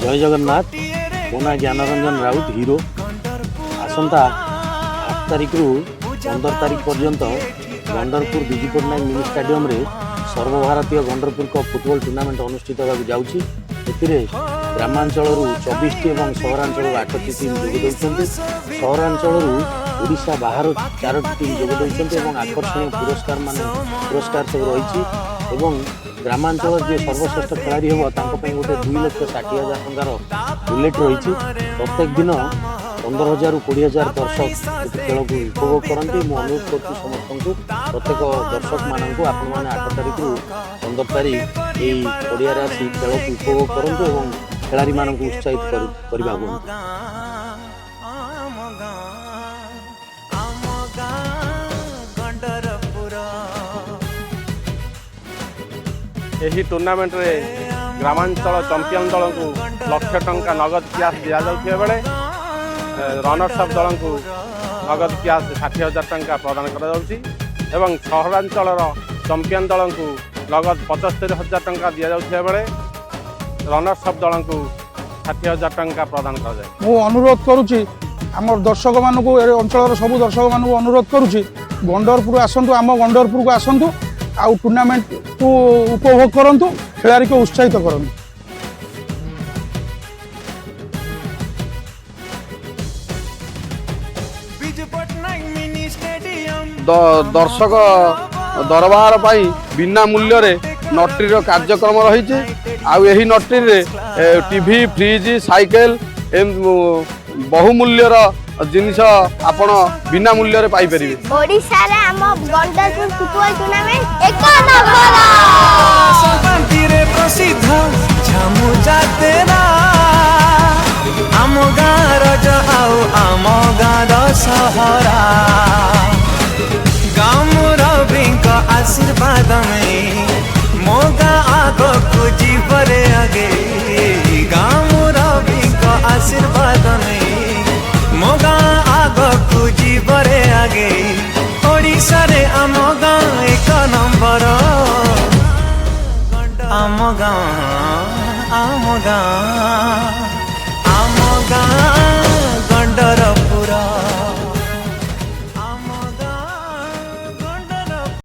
जय जगन्नाथ। मो ना ज्ञानरंजन राउत हीरो। आसंता 8 तारिख रु 15 तारिख पर्यंत गंडरपुर विजु पट्टनायक मिनी स्टाडियम रे सर्वभारतीय गंडरपुर कप फुटबॉल टूर्नामेंट अनुष्ठित होगा जाऊँगी। ग्रामांचल 24 और सहरांचल 8 टीम जोगद। सहरांचल ओडिशा बाहर 4 टीम जोगद और आकर्षणीय पुरस्कार सब रही। ग्रामांचल जे सर्वश्रेष्ठ खिलाड़ी हम गोटे 2,60,000 टंकार बुलेट रही। प्रत्येक दिन 15,000 ରୁ 20,000 दर्शक खेल को उपभोग करती। मुझे अनुरोध कर समस्त प्रत्येक दर्शक मानक आपण मैंने 8 तारिख रु 15 तारिख यही पड़िया आसी खेल को उपभोग करूँ और खिलाड़ी मानक उत्साहित करने। यही टूर्नामेंट रे ग्रामांचल चंपियन दल को लक्ष टंका नगद कैश दि जाउथिया बेले रनर्स अफ दल को नगद कैश 60,000 टंका प्रदान करा जाउछि एवं सहरांचल चंपियन दल को नगद 75,000 टंका दि जाउथिया बेले रनर्स अफ दल को 60,000 टंका प्रदान करा जाय। मु अनुरोध करूछि हमर दर्शक मानक अंचल सब दर्शक मानक अनुरोध करूछि गंडरपुर आसंतु, आम गंडरपुर को आसंतु आ टूर्नामेंट को उपभोग करंतु, खिलाड़ी को उत्साहित करंतु। दर्शक दरबार पाई बिना मूल्य रे नट्री कार्यक्रम रही। आई नट्री टीवी फ्रिज साइकेल बहुमूल्यर जिनिस आपण बिना मूल्य रे पाई परिबे। ओडिसा रे हम गंडरपुर फुटबॉल टूर्नामेंट एक नंबर संगंतीरे प्रसिद्ध झमु जातेरा आम गाँ रज आउ आम गाँ सहरा गाँव रविक आशीर्वाद में मो गाँ आगो जीवरे आगे गाँव रविक आशीर्वाद में मो गाँ आगो जीवरे आगे ओडिशा रे आम गाँ एक नंबर आम गाँ